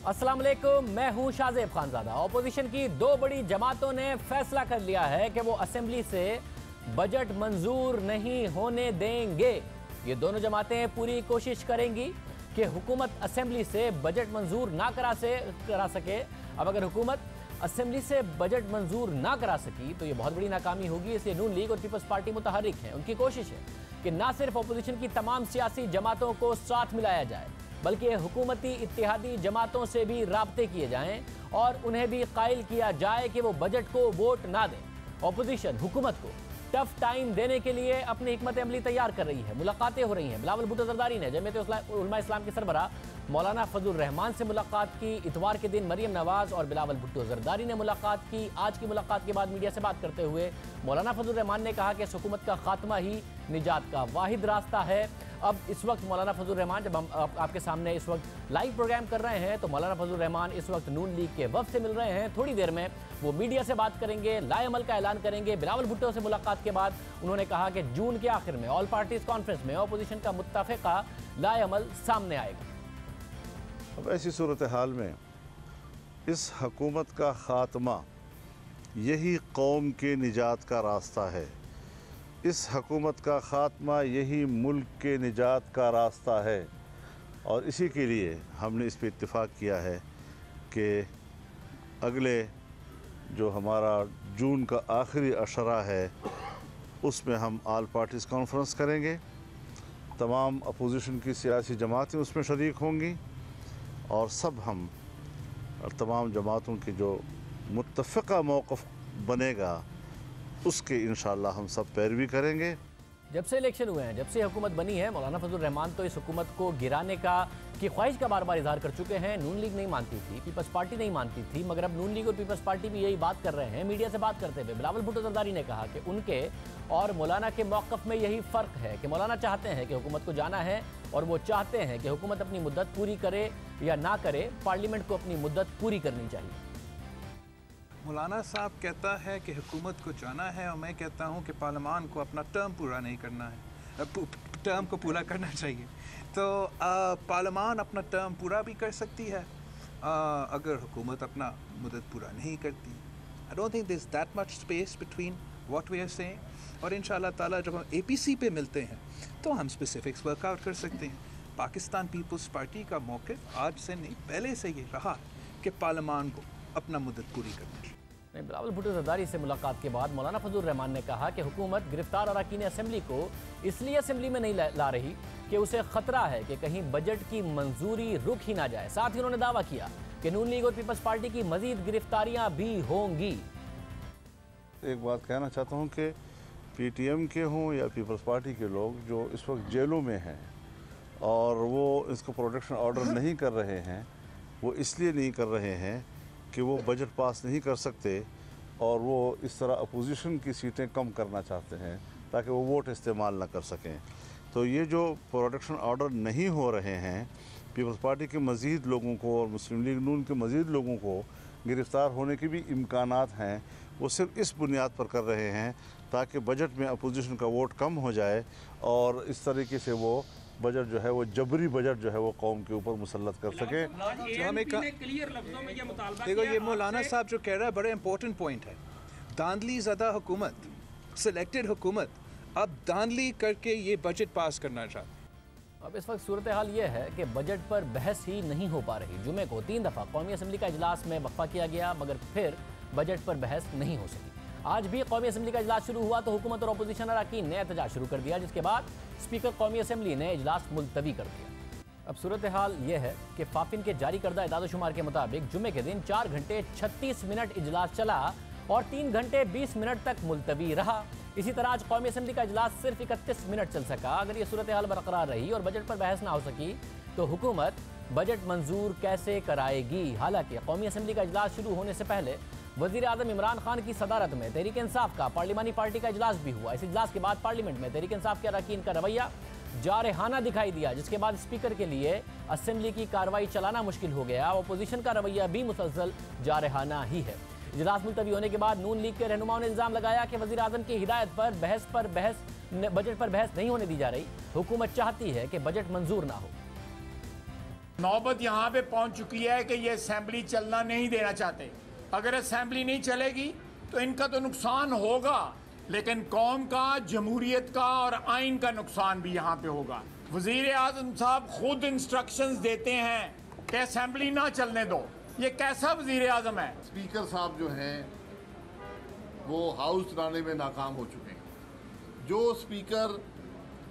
अस्सलाम वालेकुम, मैं हूं शाज़ेब खानज़ादा। ऑपोजिशन की दो बड़ी जमातों ने फैसला कर लिया है कि वो असेंबली से बजट मंजूर नहीं होने देंगे। ये दोनों जमातें पूरी कोशिश करेंगी कि हुकूमत असेंबली से बजट मंजूर ना करा सके। अब अगर हुकूमत असेंबली से बजट मंजूर ना करा सकी तो ये बहुत बड़ी नाकामी होगी। इसलिए नून लीग और पीपल्स पार्टी मुतहर्रिक हैं। उनकी कोशिश है कि ना सिर्फ अपोजिशन की तमाम सियासी जमातों को साथ मिलाया जाए, बल्कि हुकूमती इत्तेहादी जमातों से भी राब्ते किए जाएं और उन्हें भी कायल किया जाए कि वो बजट को वोट ना दें। अपोजिशन हुकूमत को टफ टाइम देने के लिए अपनी हिकमत अमली तैयार कर रही है। मुलाकातें हो रही हैं। बिलावल भुट्टो जरदारी ने जमीयत उलमा इस्लाम के सरबराह मौलाना फजलुर रहमान से मुलाकात की। इतवार के दिन मरियम नवाज और बिलावल भुट्टो जरदारी ने मुलाकात की। आज की मुलाकात के बाद मीडिया से बात करते हुए मौलाना फजलुर रहमान ने कहा कि इस हुकूमत का खात्मा ही निजात का वाहिद रास्ता है। अब इस वक्त मौलाना फजलुर रहमान, जब हम आपके सामने इस वक्त लाइव प्रोग्राम कर रहे हैं, तो मौलाना फजलुर रहमान इस वक्त नून लीग के वफ़द से मिल रहे हैं। थोड़ी देर में वो मीडिया से बात करेंगे, लाएअमल का ऐलान करेंगे। बिलावल भुट्टो से मुलाकात के बाद उन्होंने कहा कि जून के आखिर में ऑल पार्टीज कॉन्फ्रेंस में अपोजिशन का मुत्तफ़िक़ा लाएअमल सामने आएगा। अब ऐसी सूरत हाल में इस हुकूमत का ख़ात्मा यही कौम के निजात का रास्ता है। इस हुकूमत का ख़ात्मा यही मुल्क के निजात का रास्ता है और इसी के लिए हमने इस पर इत्तिफ़ाक किया है कि अगले जो हमारा जून का आखिरी अशरा है उसमें हम ऑल पार्टीज़ कॉन्फ्रेंस करेंगे। तमाम अपोजिशन की सियासी जमातें उसमें शरीक होंगी और सब हम तमाम जमातों की जो मुत्तफ़िक़ा मौक़िफ़ बनेगा उसके इंशाअल्लाह हम सब पैरवी करेंगे। जब से इलेक्शन हुए हैं, जब से हुकूमत बनी है, मौलाना फजलुर रहमान तो इस हुकूमत को गिराने की ख्वाहिश का बार बार इजहार कर चुके हैं। नून लीग नहीं मानती थी, पीपल्स पार्टी नहीं मानती थी, मगर अब नून लीग और पीपल्स पार्टी भी यही बात कर रहे हैं। मीडिया से बात करते हुए बिलावल भुट्टो जरदारी ने कहा कि उनके और मौलाना के मौक़िफ़ में यही फ़र्क है कि मौलाना चाहते हैं कि हुकूमत को जाना है और वो चाहते हैं कि हुकूमत अपनी मुद्दत पूरी करे या ना करे, पार्लियामेंट को अपनी मुद्दत पूरी करनी चाहिए। मौलाना साहब कहता है कि हुकूमत को जाना है और मैं कहता हूँ कि पार्लियामान को अपना टर्म पूरा नहीं करना है, टर्म को पूरा करना चाहिए। तो पार्लियामान अपना टर्म पूरा भी कर सकती है अगर हुकूमत अपना मुद्दत पूरा नहीं करती। I don't think this that much space between what we are saying. और इंशाल्लाह ताला जब हम APC पे मिलते हैं तो हम स्पेसिफिक्स वर्कआउट कर सकते हैं। पाकिस्तान पीपल्स पार्टी का मौक़िफ़ आज से नहीं, पहले से ये रहा कि पार्लियामान को अपना मुद्दत पूरी करनी चाहिए। बिलावल भुट्टो जरदारी से मुलाकात के बाद मौलाना फजलुर रहमान ने कहा कि हुकूमत गिरफ्तार अरकान असेंबली को इसलिए असेंबली में नहीं ला रही कि उसे खतरा है कि कहीं बजट की मंजूरी रुक ही ना जाए। साथ ही उन्होंने दावा किया कि नून लीग और पीपल्स पार्टी की मजीद गिरफ्तारियां भी होंगी। एक बात कहना चाहता हूँ कि PTM के हों या पीपल्स पार्टी के लोग जो इस वक्त जेलों में हैं और वो इसको प्रोटेक्शन ऑर्डर नहीं कर रहे हैं, वो इसलिए नहीं कर रहे हैं कि वो बजट पास नहीं कर सकते और वो इस तरह अपोजिशन की सीटें कम करना चाहते हैं ताकि वो वोट इस्तेमाल ना कर सकें। तो ये जो प्रोटेक्शन ऑर्डर नहीं हो रहे हैं, पीपल्स पार्टी के मज़ीद लोगों को और मुस्लिम लीग नून के मज़ीद लोगों को गिरफ़्तार होने के भी इम्कानात हैं, वो सिर्फ इस बुनियाद पर कर रहे हैं ताकि बजट में अपोजिशन का वोट कम हो जाए और इस तरीके से वो बजट जो है वो जबरी बजट जो है वो कौम के ऊपर मुसल्लत कर सके। जो हमें देखो, ये मौलाना साहब जो कह रहा है बड़ा इंपॉर्टेंट पॉइंट है। धांधली ज़दा हुकूमत, सिलेक्टेड हुकूमत अब धांधली करके ये बजट पास करना चाहती है। अब इस वक्त सूरत हाल ये है कि बजट पर बहस ही नहीं हो पा रही। जुमे को 3 दफ़ा कौमी असम्बली का इजलास में वक्फा किया गया, मगर फिर बजट पर बहस नहीं हो सकी। आज भी कौमी असम्बली का इजलास शुरू हुआ तो हुकूमत और अपोजिशन अरकान ने एहतजाज शुरू कर दिया, जिसके बाद स्पीकर कौमी असम्बली ने इजलास मुलतवी कर दिया। अब सूरत हाल ये है कि फाफिन के जारी करदा इदाद-ओ-शुमार के मुताबिक जुमे के दिन 4 घंटे 36 मिनट इजलास चला और 3 घंटे 20 मिनट तक मुलतवी रहा। इसी तरह आज कौमी असम्बली का इजलास सिर्फ 31 मिनट चल सका। अगर ये सूरत हाल बरकरार रही और बजट पर बहस ना हो सकी तो हुकूमत बजट मंजूर कैसे कराएगी। हालांकि कौमी असम्बली का इजलास शुरू होने से पहले वज़ीर आज़म इमरान खान की सदारत में तहरीक इंसाफ का पार्लिमानी पार्टी का इजलास भी हुआ। इस इजलास के बाद पार्लियामेंट में तहरीक इंसाफ के अरकान का रवैया जारहाना दिखाई दिया, जिसके बाद स्पीकर के लिए असेंबली की कार्रवाई चलाना मुश्किल हो गया। अपोजिशन का रवैया भी मुसलसल जारहाना ही है। इजलास मुलतवी होने के बाद नून लीग के रहनुमाओं ने इल्ज़ाम लगाया कि वज़ीर आज़म की हिदायत पर बजट पर बहस नहीं होने दी जा रही। हुकूमत चाहती है कि बजट मंजूर ना हो। नौबत यहाँ पे पहुँच चुकी है कि ये असेंबली चलना नहीं देना चाहते। अगर असेंबली नहीं चलेगी तो इनका तो नुकसान होगा, लेकिन कौम का, जमहूरियत का और आइन का नुकसान भी यहाँ पे होगा। वज़ीर आज़म साहब खुद इंस्ट्रक्शंस देते हैं कि असेंबली ना चलने दो। ये कैसा वज़ीर आज़म है? स्पीकर साहब जो हैं वो हाउस चलाने में नाकाम हो चुके हैं। जो स्पीकर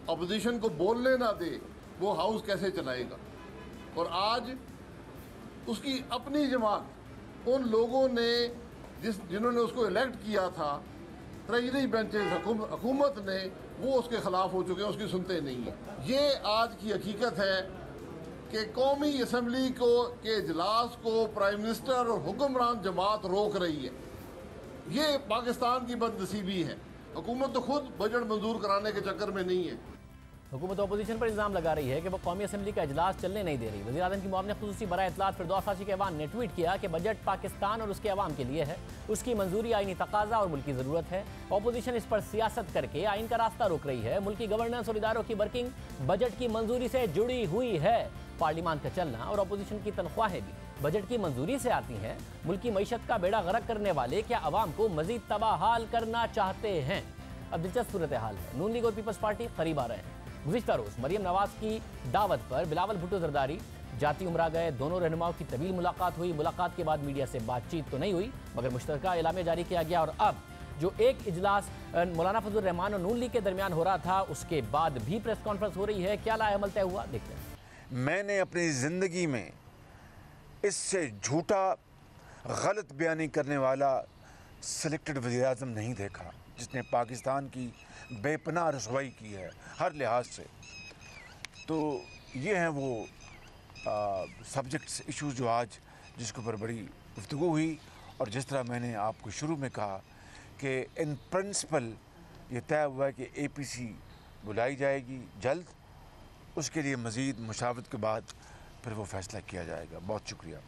अपोजिशन को बोलने ना दे वो हाउस कैसे चलाएगा? और आज उसकी अपनी जमात, उन लोगों ने जिन्होंने उसको इलेक्ट किया था, ट्रेजरी बेंचेस हुकूमत ने, वो उसके खिलाफ हो चुके हैं, उसकी सुनते नहीं है। ये आज की हकीकत है कि कौमी असम्बली के इजलास को प्राइम मिनिस्टर और हुक्मरान जमात रोक रही है। ये पाकिस्तान की बदनसीबी है। हुकूमत तो खुद बजट मंजूर कराने के चक्कर में नहीं है। हुकूमत अपोजिशन पर इल्ज़ाम लगा रही है कि वो कौमी असम्बली का इजलास चलने नहीं दे रही। वज़ीर आज़म की मुआविन ख़ुसूसी बराए इत्तलात फिरदौस हाशी के अवान ने ट्वीट किया कि बजट पाकिस्तान और उसके अवाम के लिए है, उसकी मंजूरी आइनी तकाजा और मुल्क की ज़रूरत है। अपोजिशन इस पर सियासत करके आइन का रास्ता रोक रही है। मुल्क की गवर्नेंस और इदारों की वर्किंग बजट की मंजूरी से जुड़ी हुई है। पार्लियामान का चलना और अपोजिशन की तनख्वाहें भी बजट की मंजूरी से आती हैं। मुल्क की मईशत का बेड़ा गर्क करने वाले क्या अवाम को मजीद तबाहाल करना चाहते हैं? अब दिलचस्प सूरत हाल है। नून लीग और पीपल्स पार्टी करीब आ रहे हैं। गुज़िश्ता रोज़ मरियम नवाज की दावत पर बिलावल भुट्टो जरदारी जाती उमरा गए। दोनों रहनुमाओं की तवील मुलाकात हुई। मुलाकात के बाद मीडिया से बातचीत तो नहीं हुई, मगर मुश्तरका एलामिया जारी किया गया। और अब जो एक इजलास मौलाना फजल रहमान और नून लीग के दरमियान हो रहा था, उसके बाद भी प्रेस कॉन्फ्रेंस हो रही है। क्या लाएअमल तय हुआ, देखते हैं। मैंने अपनी ज़िंदगी में इससे झूठा गलत बयानी करने वाला सिलेक्टेड वज़ीर आज़म नहीं देखा, जिसने पाकिस्तान की बेपनाह रसवाई की है हर लिहाज से। तो ये हैं वो सब्जेक्ट्स, इश्यूज़ जो आज जिसके ऊपर बड़ी गुफ्तगू हुई। और जिस तरह मैंने आपको शुरू में कहा कि इन प्रिंसिपल ये तय हुआ है कि APC बुलाई जाएगी जल्द, उसके लिए मज़ीद मुशावरत के बाद फिर वो फैसला किया जाएगा। बहुत शुक्रिया।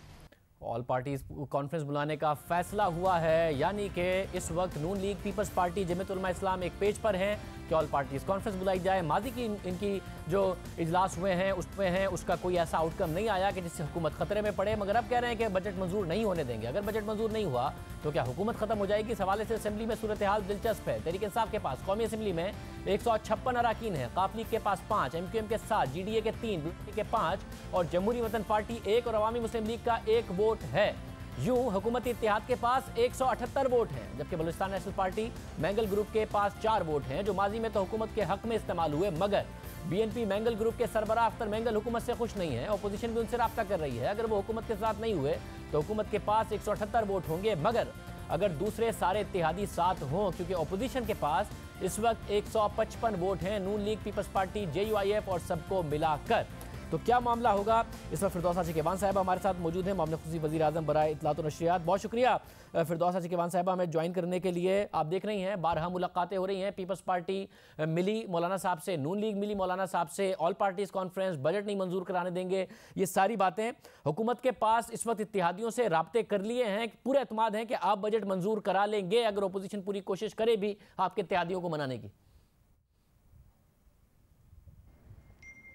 ऑल पार्टीज कॉन्फ्रेंस बुलाने का फैसला हुआ है, यानी कि इस वक्त नून league, peoples party, Jamiat Ulama इस्लाम एक पेज पर हैं कि ऑल पार्टीज कॉन्फ्रेंस बुलाई जाए। माजी की इनकी जो इजलास हुए हैं उसमें हैं, उसका कोई ऐसा आउटकम नहीं आया कि जिससे हुकूमत खतरे में पड़े। मगर अब कह रहे हैं कि बजट मंजूर नहीं होने देंगे। अगर बजट मंजूर नहीं हुआ तो क्या हुकूमत खत्म हो जाएगी? इस हवाले से असेंबली में सूरत हाल दिलचस्प है। तहरीक इंसाफ के पास कौमी असेंबली में 156 अराकीन हैं, काफ लीग के पास 5, MQM के 7, GDA के 3, BPP के 5 और जमहूरी वतन पार्टी 1 और अवामी मुस्लिम लीग का 1 वोट है। यूं हुकूमती इत्तेहाद के पास 178 वोट हैं, जबकि Balochistan national party mangle group के पास 4 वोट हैं, जो माजी में तो हुकूमत के हक में इस्तेमाल हुए। मगर BNP मैंगल ग्रुप के सरबराह अख्तर मैंगल हुकूमत से खुश नहीं है। अपोजिशन भी उनसे राब्ता कर रही है। अगर वो हुकूमत के साथ नहीं हुए तो हुकूमत के पास 178 वोट होंगे। मगर अगर दूसरे सारे इत्तेहादी साथ हों, क्योंकि अपोजिशन के पास इस वक्त 155 वोट हैं, नून लीग, पीपल्स पार्टी, JUIF और सबको मिलाकर, तो क्या मामला होगा? इस वक्त फिरदौस हाशी केवान साहिबा हमारे साथ मौजूद हैं, मामले खुसूसी वज़ीर आज़म बराए इत्तलात और नशरियात। बहुत शुक्रिया फिरदौस हाशी केवान साहिबा हमें ज्वाइन करने के लिए। आप देख रही हैं 12 मुलाकातें हो रही हैं। पीपल्स पार्टी मिली मौलाना साहब से, नून लीग मिली मौलाना साहब से, ऑल पार्टीज कॉन्फ्रेंस, बजट नहीं मंजूर कराने देंगे, ये सारी बातें। हुकूमत के पास इस वक्त इत्तेहादियों से राब्ते कर लिए हैं, पूरा एतमाद है कि आप बजट मंजूर करा लेंगे अगर अपोजिशन पूरी कोशिश करे भी आपके इत्तेहादियों को मनाने की।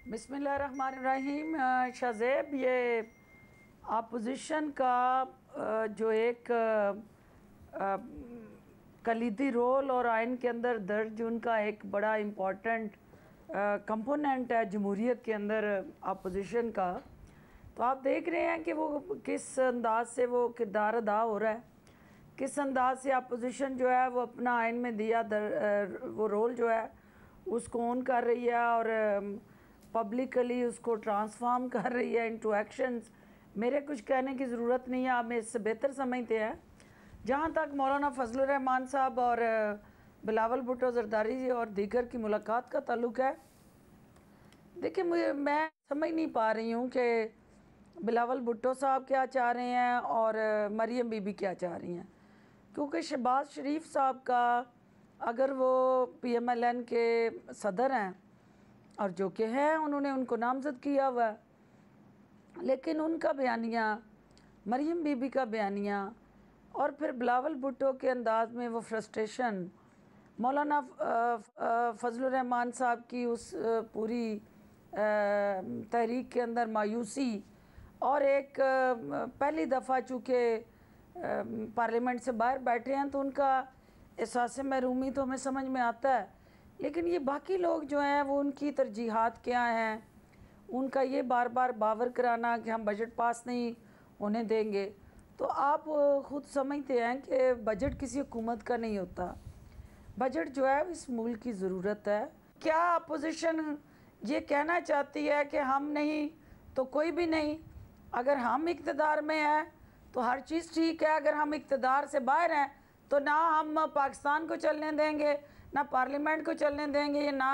बिस्मिल्लाहिर्रहमानिर्रहीम। शाज़ेब, ये अपोजिशन का जो एक कलीदी रोल और आइन के अंदर दर्ज उनका एक बड़ा इम्पॉर्टेंट कंपोनेंट है जमहूरियत के अंदर अपोजिशन का, तो आप देख रहे हैं कि वो किस अंदाज से वो किरदार अदा हो रहा है, किस अंदाज से अपोजिशन जो है वो अपना आइन में दिया वो रोल जो है उसको ऑन कर रही है और पब्लिकली उसको ट्रांसफॉर्म कर रही है इनटू एक्शंस। मेरे कुछ कहने की ज़रूरत नहीं है, आप इससे बेहतर समझते हैं। जहाँ तक मौलाना फजल रहमान साहब और बिलावल भुट्टो जरदारी जी और दीगर की मुलाकात का ताल्लुक है, देखिए मैं समझ नहीं पा रही हूँ कि बिलावल भुट्टो साहब क्या चाह रहे हैं और मरियम बीबी क्या चाह रही हैं, क्योंकि शहबाज शरीफ साहब का अगर वो PMLN के सदर हैं और जो कि है उन्होंने उनको नामजद किया हुआ है, लेकिन उनका बयानिया, मरियम बीबी का बयानिया और फिर बिलावल भुट्टो के अंदाज में वो फ्रस्ट्रेशन, मौलाना फजल रहमान साहब की उस पूरी तहरीक के अंदर मायूसी और एक पहली दफ़ा चूँकि पार्लियामेंट से बाहर बैठे हैं तो उनका एहसास महरूमी तो हमें समझ में आता है, लेकिन ये बाकी लोग जो हैं वो उनकी तरजीहात क्या हैं, उनका ये बार बार बावर कराना कि हम बजट पास नहीं होने देंगे। तो आप ख़ुद समझते हैं कि बजट किसी हुकूमत का नहीं होता, बजट जो है इस मुल्क की ज़रूरत है। क्या अपोजिशन ये कहना चाहती है कि हम नहीं तो कोई भी नहीं, अगर हम इक़्तिदार में हैं तो हर चीज़ ठीक है, अगर हम इक़्तिदार से बाहर हैं तो ना हम पाकिस्तान को चलने देंगे, ना पार्लियामेंट को चलने देंगे, ना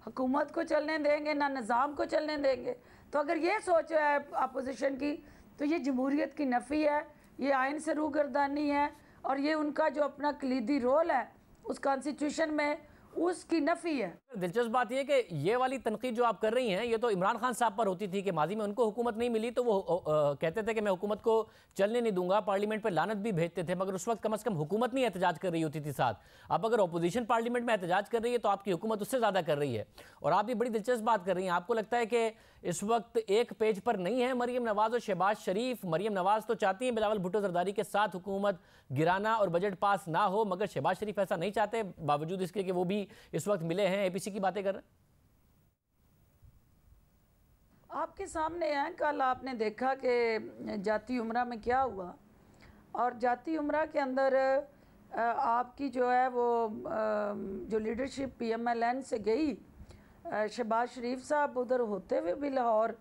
हुकूमत को चलने देंगे, ना निज़ाम को चलने देंगे। तो अगर ये सोच है अपोजिशन की तो ये जमहूरियत की नफ़ी है, ये आइन से रूगर्दानी है, और ये उनका जो अपना कलीदी रोल है उस कॉन्स्टिट्यूशन में उसकी नफ़ी है। दिलचस्प बात यह कि ये वाली तनकीद जो आप कर रही हैं ये तो इमरान खान साहब पर होती थी कि माजी में उनको हुकूमत नहीं मिली तो वो कहते थे कि मैं हुकूमत को चलने नहीं दूंगा, पार्लियामेंट पर लानत भी भेजते थे, मगर उस वक्त कम से कम हुकूमत नहीं एहतजाज कर रही होती थी साथ। अब अगर अपोजिशन पार्लियामेंट में एहतजाज कर रही है तो आपकी हुकूमत उससे ज़्यादा कर रही है। और आप भी बड़ी दिलचस्प बात कर रही हैं, आपको लगता है कि इस वक्त एक पेज पर नहीं है मरीम नवाज़ और शहबाज शरीफ। मरीम नवाज़ तो चाहती हैं बिलावल भुट्टो जरदारी के साथ हुकूमत गिराना और बजट पास ना हो, मगर शहबाज शरीफ ऐसा नहीं चाहते, बावजूद इसके कि वो भी इस वक्त मिले हैं, एपीसी की बातें कर रहे हैं। आपके सामने है, कल आपने देखा कि जाती उम्रा में क्या हुआ, और जाती उम्रा के अंदर आपकी जो है वो जो लीडरशिप PMLN से गई, शहबाज शरीफ साहब उधर होते हुए भी लाहौर,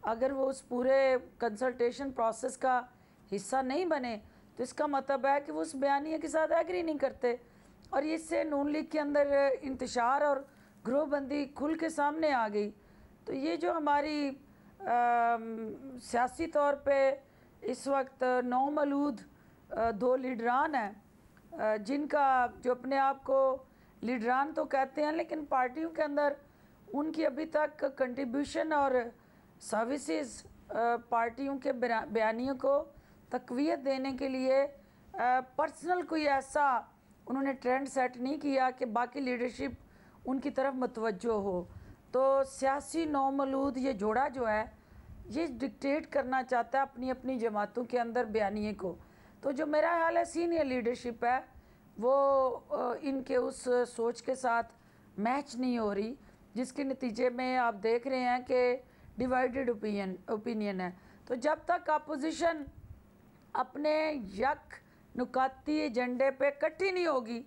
अगर वो उस पूरे कंसल्टेशन प्रोसेस का हिस्सा नहीं बने तो इसका मतलब है कि वो उस बयानिए के साथ एग्री नहीं करते, और इससे नून लीग के अंदर इंतशार और ग्रोहबंदी खुल के सामने आ गई। तो ये जो हमारी सियासी तौर पे इस वक्त नौमलूद दो लीडरान हैं, जिनका जो अपने आप को लीडरान तो कहते हैं लेकिन पार्टियों के अंदर उनकी अभी तक कंट्रीब्यूशन और सर्विसेज पार्टियों के बयानियों को तक़वियत देने के लिए पर्सनल कोई ऐसा उन्होंने ट्रेंड सेट नहीं किया कि बाकी लीडरशिप उनकी तरफ मुतवज्जो हो। तो सियासी नौमलूद ये जोड़ा जो है ये डिक्टेट करना चाहता है अपनी अपनी जमातों के अंदर बयानिए को। तो जो मेरा ख्याल है सीनियर लीडरशिप है वो इनके उस सोच के साथ मैच नहीं हो रही, जिसके नतीजे में आप देख रहे हैं कि डिवाइडेड ओपिनियन है। तो जब तक अपोजिशन अपने यक नुकाती एजेंडे पे इकट्ठी नहीं होगी,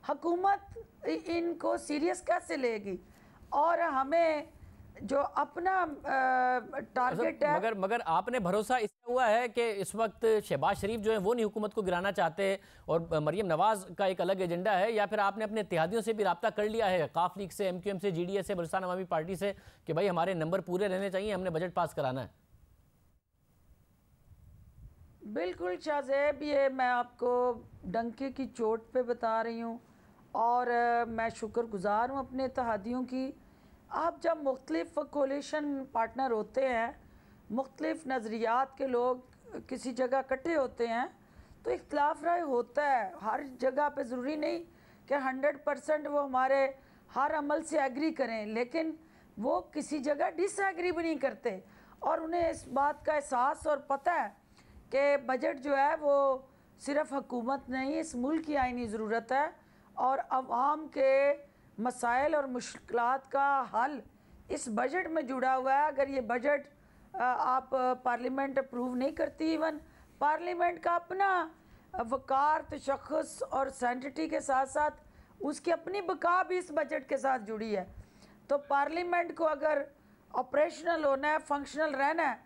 हुकूमत इनको सीरियस कैसे लेगी, और हमें जो अपना टारगेट है। मगर आपने भरोसा इससे हुआ है कि इस वक्त शहबाज शरीफ जो है वो नहीं हुकूमत को गिराना चाहते और मरीम नवाज का एक अलग एजेंडा है, या फिर आपने अपने इत्तेहादियों से भी रब्ता कर लिया है, काफ लीग से, MQM से, GDS से, बलूचिस्तान अवामी पार्टी से, कि भाई हमारे नंबर पूरे रहने चाहिए, हमने बजट पास कराना है? बिल्कुल शाहजेब, ये मैं आपको डंके की चोट पे बता रही हूँ, और मैं शुक्रगुजार हूँ अपने इत्तेहादियों की। आप जब मुख्तलिफ कोलिशन पार्टनर होते हैं, मुख्तलिफ नज़रियात के लोग किसी जगह इकट्ठे होते हैं तो इख्तलाफ राय होता है। हर जगह पे ज़रूरी नहीं कि 100% वो हमारे हर अमल से एग्री करें, लेकिन वो किसी जगह डिसएग्री भी नहीं करते, और उन्हें इस बात का एहसास और पता है कि बजट जो है वो सिर्फ हुकूमत नहीं, इस मुल्क की आईनी ज़रूरत है, और अवाम के मसाइल और मुश्किलात का हल इस बजट में जुड़ा हुआ है। अगर ये बजट आप पार्लियामेंट अप्रूव नहीं करती, इवन पार्लियामेंट का अपना वकार तशख़्ख़ुस और सैंटिटी के साथ साथ उसकी अपनी बका भी इस बजट के साथ जुड़ी है। तो पार्लियामेंट को अगर ऑपरेशनल होना है, फंक्शनल रहना है।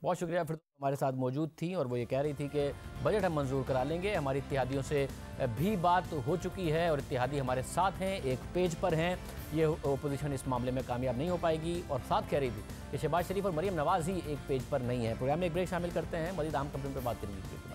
बहुत शुक्रिया, फिर हमारे साथ मौजूद थी और वो ये कह रही थी कि बजट हम मंजूर करा लेंगे, हमारी इत्तेहादियों से भी बात हो चुकी है और इत्तेहादी हमारे साथ हैं, एक पेज पर हैं, ये ओपोजिशन इस मामले में कामयाब नहीं हो पाएगी। और साथ कह रही थी कि शहबाज शरीफ और मरीम नवाज ही एक पेज पर नहीं है। प्रोग्राम में एक ब्रेक शामिल करते हैं, मज़ीद आम कंपनी पर बात करेंगे।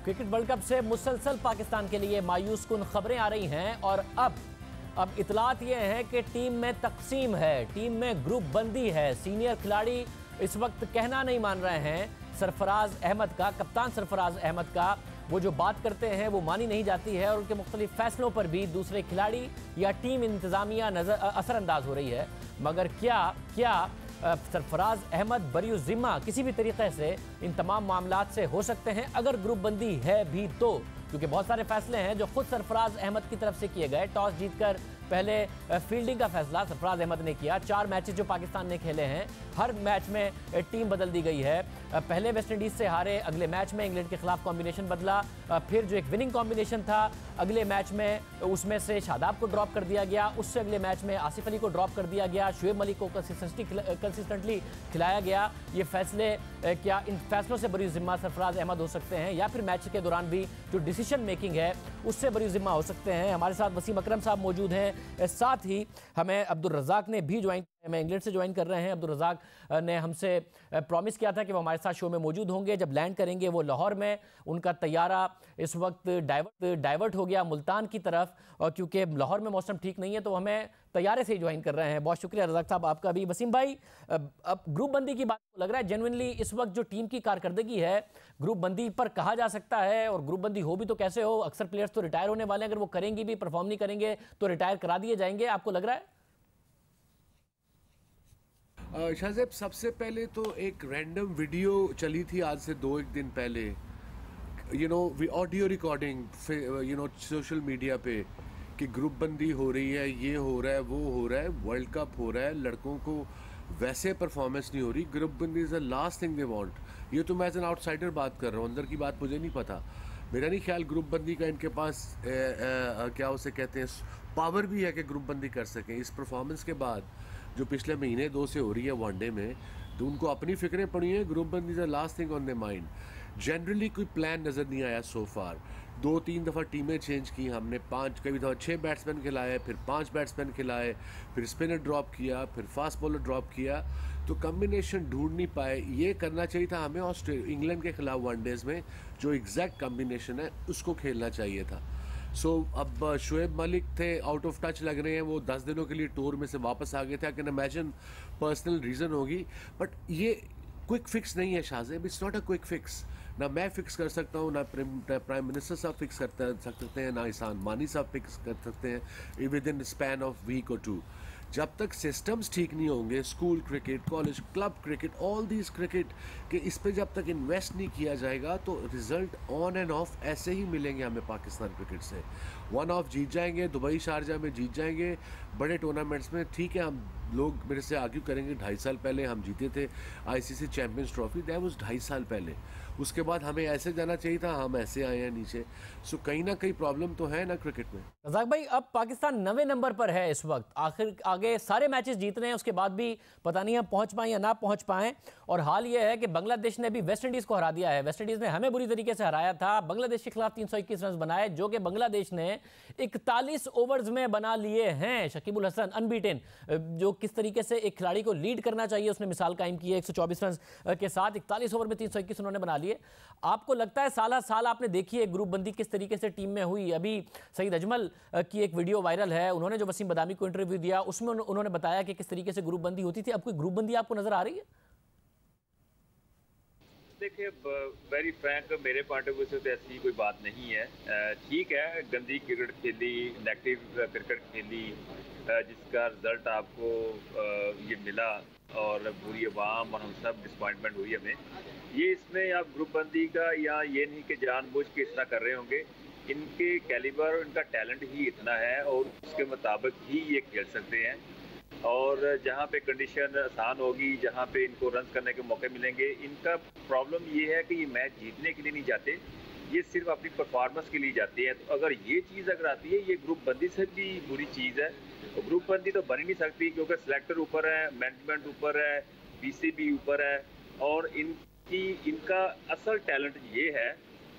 क्रिकेट वर्ल्ड कप से मुसलसल पाकिस्तान के लिए मायूस कुन खबरें आ रही हैं, और अब इतलात ये है कि टीम में तकसीम है, टीम में ग्रुप बंदी है। सीनियर खिलाड़ी इस वक्त कहना नहीं मान रहे हैं सरफराज अहमद का, कप्तान सरफराज अहमद का, वो जो बात करते हैं वो मानी नहीं जाती है और उनके मुख्तलिफ फैसलों पर भी दूसरे खिलाड़ी या टीम इंतजामिया असरअंदाज हो रही है। मगर क्या सरफराज अहमद बरी जिम्मा किसी भी तरीके से इन तमाम मामलात से हो सकते हैं अगर ग्रुप बंदी है भी तो? क्योंकि बहुत सारे फैसले हैं जो खुद सरफराज अहमद की तरफ से किए गए। टॉस जीतकर पहले फील्डिंग का फैसला सरफराज अहमद ने किया। 4 मैचेस जो पाकिस्तान ने खेले हैं हर मैच में टीम बदल दी गई है। पहले वेस्ट इंडीज से हारे, अगले मैच में इंग्लैंड के खिलाफ कॉम्बिनेशन बदला, फिर जो एक विनिंग कॉम्बिनेशन था अगले मैच में उसमें से शादाब को ड्रॉप कर दिया गया, उससे अगले मैच में आसिफ अली को ड्रॉप कर दिया गया, शुएब मलिक को कंसिस्टेंटली खिलाया गया। ये फैसले क्या इन फैसलों से बरी जिम्मा सरफराज अहमद हो सकते हैं या फिर मैच के दौरान भी जो डिसीजन मेकिंग है उससे बरी जिम्मा हो सकते हैं? हमारे साथ वसीम अकरम साहब मौजूद हैं, साथ ही हमें अब्दुल रज़ाक ने भी ज्वाइन, मैं इंग्लैंड से ज्वाइन कर रहे हैं। अब्दुल रज़ाक ने हमसे प्रॉमिस किया था कि वो हमारे साथ शो में मौजूद होंगे। जब लैंड करेंगे वो लाहौर में, उनका तैयारा इस वक्त डाइवर्ट हो गया मुल्तान की तरफ, और क्योंकि लाहौर में मौसम ठीक नहीं है तो हमें तैयारे से ही ज्वाइन कर रहे हैं। बहुत शुक्रिया रज़ाक साहब आपका भी। वसीम भाई, अब ग्रुप बंदी की बात लग रहा है जेन्युइनली इस वक्त जो टीम की कारकर्दगी है ग्रुप बंदी पर कहा जा सकता है, और ग्रुप बंदी हो भी तो कैसे हो, अक्सर प्लेयर्स तो रिटायर होने वाले हैं, अगर वो करेंगे भी परफॉर्म नहीं करेंगे तो रिटायर करा दिए जाएंगे, आपको लग रहा है? शाहज़ेब, सबसे पहले तो एक रैंडम वीडियो चली थी आज से 2-1 दिन पहले, ऑडियो रिकॉर्डिंग सोशल मीडिया पे कि ग्रुप बंदी हो रही है, ये हो रहा है, वो हो रहा है, वर्ल्ड कप हो रहा है, लड़कों को वैसे परफॉर्मेंस नहीं हो रही, ग्रुप बंदी is the last thing they want. ये तो मैं एज एन आउटसाइडर बात कर रहा हूँ, अंदर की बात मुझे नहीं पता। मेरा नहीं ख्याल ग्रुप बंदी का इनके पास क्या उसे कहते हैं पावर भी है कि ग्रुप बंदी कर सकें। इस परफॉर्मेंस के बाद जो पिछले महीने 2 से हो रही है वनडे में, तो उनको अपनी फिक्रें पड़ी हैं। ग्रुप बंदी is the last thing on the mind. Generally कोई प्लान नज़र नहीं आया सो फार। 2-3 दफ़ा टीमें चेंज की हमने, 5 कभी दफ़ा 6 बैट्समैन खिलाए, फिर 5 बैट्समैन खिलाए, फिर स्पिनर ड्रॉप किया, फिर फास्ट बॉलर ड्रॉप किया, तो कम्बिनेशन ढूंढ नहीं पाए। ये करना चाहिए था हमें इंग्लैंड के खिलाफ वनडेज़ में, जो एग्जैक्ट कम्बिनेशन है उसको खेलना चाहिए था। अब शुएब मलिक थे, आउट ऑफ टच लग रहे हैं, वो 10 दिनों के लिए टूर में से वापस आ गए थे। I can imagine personal reason होगी, बट ये क्विक फिक्स नहीं है Shahzeb, it's not a quick fix. ना मैं फिक्स कर सकता हूँ, ना प्राइम मिनिस्टर साहब फिक्स कर सकते हैं, ना इहसान मानी साहब फिक्स कर सकते हैं within span of week और 2। जब तक सिस्टम्स ठीक नहीं होंगे, school cricket, college, club cricket, all these cricket के इस पे जब तक इन्वेस्ट नहीं किया जाएगा तो रिजल्ट ऑन एंड ऑफ ऐसे ही मिलेंगे हमें पाकिस्तान क्रिकेट से। 1 ऑफ जीत जाएंगे, दुबई शारजा में जीत जाएंगे, बड़े टूर्नामेंट्स में ठीक है। हम लोग मेरे से आर्ग्यू करेंगे 2.5 साल पहले हम जीते थे ICC champions trophy, that was 2.5 साल पहले। उसके बाद हमें ऐसे जाना चाहिए था, हम ऐसे आए हैं नीचे। सो कहीं ना कहीं प्रॉब्लम तो है ना क्रिकेट में। रज़ाक भाई, अब पाकिस्तान 9वें नंबर पर है इस वक्त, आखिर आगे सारे मैचेस जीत रहे हैं, उसके बाद भी पता नहीं हम पहुंच पाएं या ना पहुंच पाएं। और हाल ये है कि बांग्लादेश ने भी वेस्ट इंडीज़ को हरा दिया है। वेस्ट इंडीज़ ने हमें बुरी तरीके से हराया था, बांग्लादेश के खिलाफ 321 रन बनाए, जो कि बांग्लादेश ने 41 ओवर्स में बना लिए हैं। शकीबुल हसन अनबीटेन, जो किस तरीके से एक खिलाड़ी को लीड करना चाहिए उसने मिसाल कायम की है। 124 रन के साथ 41 ओवर में 321 उन्होंने बना लिए। आपको लगता है साल साल आपने देखी है ग्रुप बंदी किस तरीके से टीम में हुई? अभी सईद अजमल की एक वीडियो वायरल है, उन्होंने जो वसीम बदामी को इंटरव्यू दिया उसमें उन्होंने बताया कि किस तरीके से ग्रुप बंदी होती थी। अब कोई ग्रुप बंदी आपको नजर आ रही है? देखिए, वेरी फ्रैंक, मेरे पॉइंट ऑफ व्यू से तो ऐसी कोई बात नहीं है। ठीक है, गंदी क्रिकेट खेली, नेगेटिव क्रिकेट खेली, जिसका रिजल्ट आपको ये मिला और पूरी अवाम और हम सब डिसअपॉइंटमेंट हुई हमें। ये इसमें आप ग्रुप बंदी का या ये नहीं कि जानबूझ के इस तरह कर रहे होंगे, इनके कैलिबर और इनका टैलेंट ही इतना है और उसके मुताबिक ही ये खेल सकते हैं। और जहाँ पे कंडीशन आसान होगी, जहाँ पे इनको रन करने के मौके मिलेंगे, इनका प्रॉब्लम ये है कि ये मैच जीतने के लिए नहीं जाते, ये सिर्फ अपनी परफॉर्मेंस के लिए जाते हैं। तो अगर ये चीज़ अगर आती है, ये ग्रुप बंदी से भी बुरी चीज़ है। तो ग्रुप बंदी तो बन ही नहीं सकती, क्योंकि सिलेक्टर ऊपर है, मैनेजमेंट ऊपर है, पीसीबी ऊपर है, और इनका असल टैलेंट ये है।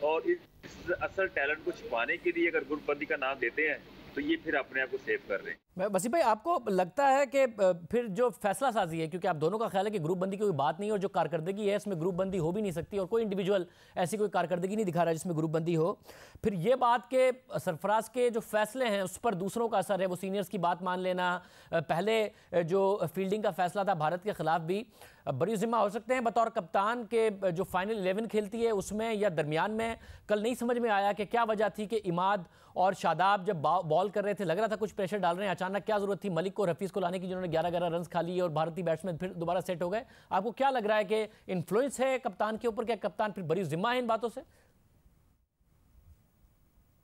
और इस असल टैलेंट को छुपाने के लिए अगर ग्रुप बंदी का नाम देते हैं तो ये फिर अपने आप को सेव कर रहे हैं। वसीम भाई, आपको लगता है कि फिर जो फैसला साजी है, क्योंकि आप दोनों का ख्याल है कि ग्रुप बंदी की कोई बात नहीं है और जो कारकर्दगी है इसमें ग्रुप बंदी हो भी नहीं सकती और कोई इंडिविजुअल ऐसी कोई कारकर्दगी नहीं दिखा रहा है जिसमें ग्रुप बंदी हो, फिर ये बात के सरफराज के जो फैसले हैं उस पर दूसरों का असर है, वो सीनियर्स की बात मान लेना, पहले जो फील्डिंग का फैसला था भारत के खिलाफ भी, बड़ी जिम्मा हो सकते हैं बतौर कप्तान के जो फाइनल 11 खेलती है उसमें या दरमियान में। कल नहीं समझ में आया कि क्या वजह थी कि इमाद और शादाब जब बॉल कर रहे थे लग रहा था कुछ प्रेशर डाल रहे हैं, अचानक क्या जरूरत थी मलिक को और हफीज को लाने की जिन्होंने 11-11 रन खा लिए और भारतीय बैट्समैन फिर दोबारा सेट हो गए। आपको क्या लग रहा है कि इन्फ्लुएंस है कप्तान के ऊपर, क्या कप्तान फिर बड़ी जिम्मा है इन बातों से?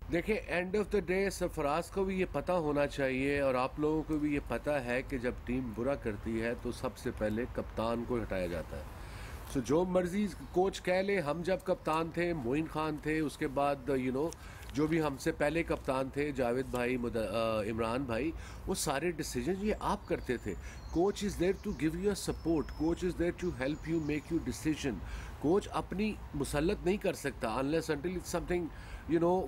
देखिए, end of the day Sarfaraz को भी ये पता होना चाहिए और आप लोगों को भी ये पता है कि जब टीम बुरा करती है तो सबसे पहले कप्तान को हटाया जाता है। सो जो मर्जी कोच कह ले, हम जब कप्तान थे मोइन खान थे, उसके बाद जो भी हमसे पहले कप्तान थे जावेद भाई, इमरान भाई, वो सारे डिसीजन ये आप करते थे। Coach is there to give you a support, coach is there to help you make you decision. Coach अपनी मुसल्लत नहीं कर सकता unless until it's something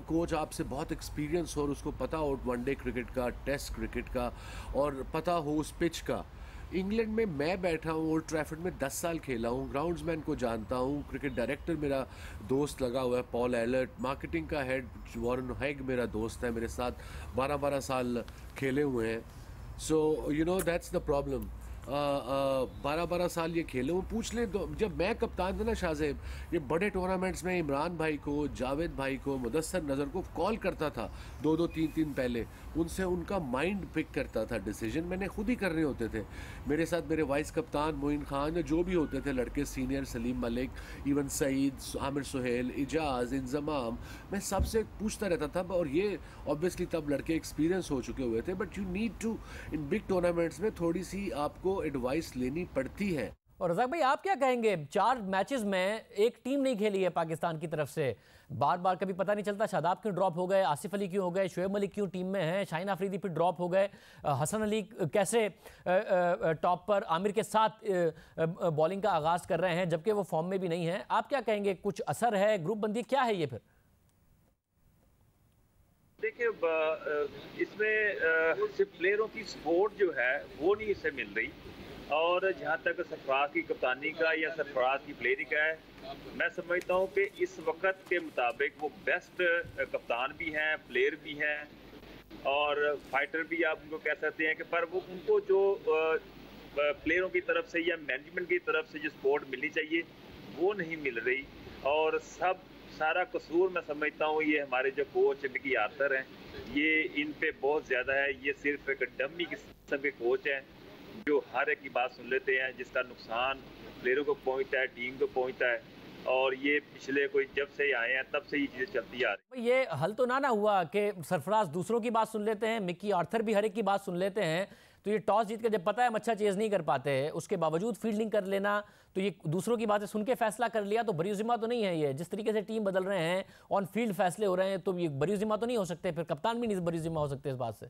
coach आपसे बहुत एक्सपीरियंस हो और उसको पता हो वनडे क्रिकेट का, टेस्ट क्रिकेट का, और पता हो उस पिच का। इंग्लैंड में मैं बैठा हूँ, ओल्ड ट्रैफर्ड में 10 साल खेला हूँ, ग्राउंड्समैन को जानता हूँ, क्रिकेट डायरेक्टर मेरा दोस्त लगा हुआ है पॉल एलर्ट, मार्केटिंग का हेड वॉरेन हैग मेरा दोस्त है, मेरे साथ 12-12 साल खेले हुए हैं। So that's the problem. 12-12 साल ये खेले हूँ। पूछ लें तो जब मैं कप्तान था ना शाहजेब, ये बड़े टूर्नामेंट्स में इमरान भाई को, जावेद भाई को, मुदस्सर नज़र को कॉल करता था 2-2 3-3 पहले, उनसे उनका माइंड पिक करता था, डिसीजन मैंने खुद ही करने होते थे। मेरे साथ मेरे वाइस कप्तान मोइन खान या जो भी होते थे लड़के सीनियर, सलीम मलिक, इवन सईद, आमिर सुहेल, इजाज़, इंजमाम, मैं सबसे पूछता रहता था। और ये ऑब्वियसली तब लड़के एक्सपीरियंस हो चुके हुए थे, but you need to in big tournaments में थोड़ी सी आपको एडवाइस लेनी पड़ती है। और रज़ाक भाई, आप क्या कहेंगे? 4 मैचेस में एक टीम नहीं खेली है पाकिस्तान की तरफ से, बार बार कभी पता नहीं चलता शादाब क्यों ड्रॉप हो गए, आसिफ अली क्यों हो गए, शुएब मलिक क्यों टीम में हैं, शाहीन अफरीदी फिर ड्रॉप हो गए, हसन अली कैसे टॉप पर आमिर के साथ बॉलिंग का आगाज कर रहे हैं जबकि वो फॉर्म में भी नहीं है। आप क्या कहेंगे, कुछ असर है, ग्रुप बंदी क्या है ये फिर? देखिए, इसमें सिर्फ प्लेयरों की सपोर्ट जो है वो नहीं इससे मिल रही, और जहाँ तक सरफराज की कप्तानी का या सरफराज की प्लेयरिंग का है, मैं समझता हूँ कि इस वक्त के मुताबिक वो बेस्ट कप्तान भी हैं, प्लेयर भी हैं और फाइटर भी आप उनको कह सकते हैं कि, पर वो उनको जो प्लेयरों की तरफ से या मैनेजमेंट की तरफ से जो सपोर्ट मिलनी चाहिए वो नहीं मिल रही। और सारा कसूर मैं समझता हूँ ये हमारे जो कोच मिकी आर्थर हैं, ये इन पे बहुत ज़्यादा है। ये सिर्फ एक डमी किस्म के कोच हैं जो हर एक की बात सुन लेते हैं, जिसका नुकसान प्लेयरों को पहुंचता है, टीम को पहुंचता है। और ये पिछले कोई जब से आए हैं तब से ये चीज़ें चलती आ रही। ये हल तो ना हुआ कि सरफराज दूसरों की बात सुन लेते हैं, मिकी आर्थर भी हर एक की बात सुन लेते हैं, तो ये टॉस जीत कर जब पता है हम अच्छा चेज नहीं कर पाते हैं, उसके बावजूद फील्डिंग कर लेना, तो ये दूसरों की बातें सुन के फैसला कर लिया, तो बरी जिम्मा तो नहीं है ये। जिस तरीके से टीम बदल रहे हैं, ऑन फील्ड फैसले हो रहे हैं, तो ये बरी जिम्मा तो नहीं हो सकते, फिर कप्तान भी नहीं बरी जिम्मा हो सकते इस बात से।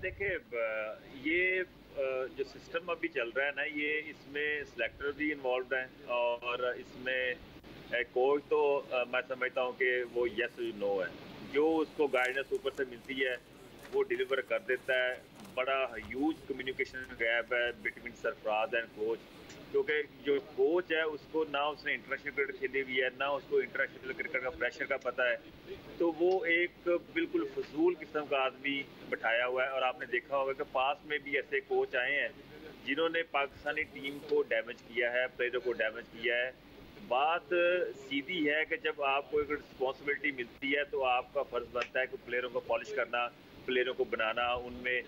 देखिए, ये जो सिस्टम अभी चल रहा है ना, ये इसमें सिलेक्टर भी इन्वॉल्व हैं और इसमें कोच तो मैं समझता हूँ कि वो यस नो है, जो उसको गाइडेंस ऊपर से मिलती है वो डिलीवर कर देता है। बड़ा ह्यूज कम्युनिकेशन गैप है बिटवीन सरफराज एंड कोच, क्योंकि जो कोच है उसको ना उसने इंटरनेशनल क्रिकेट खेली हुई है, ना उसको इंटरनेशनल क्रिकेट का प्रेशर का पता है, तो वो एक बिल्कुल फजूल किस्म का आदमी बैठाया हुआ है। और आपने देखा होगा कि पास में भी ऐसे कोच आए हैं जिन्होंने पाकिस्तानी टीम को डैमेज किया है, प्लेयरों को डैमेज किया है। बात सीधी है कि जब आपको एक रिस्पॉन्सिबिलिटी मिलती है तो आपका फ़र्ज़ बनता है कि प्लेयरों को पॉलिश करना, प्लेयरों को बनाना, उनमें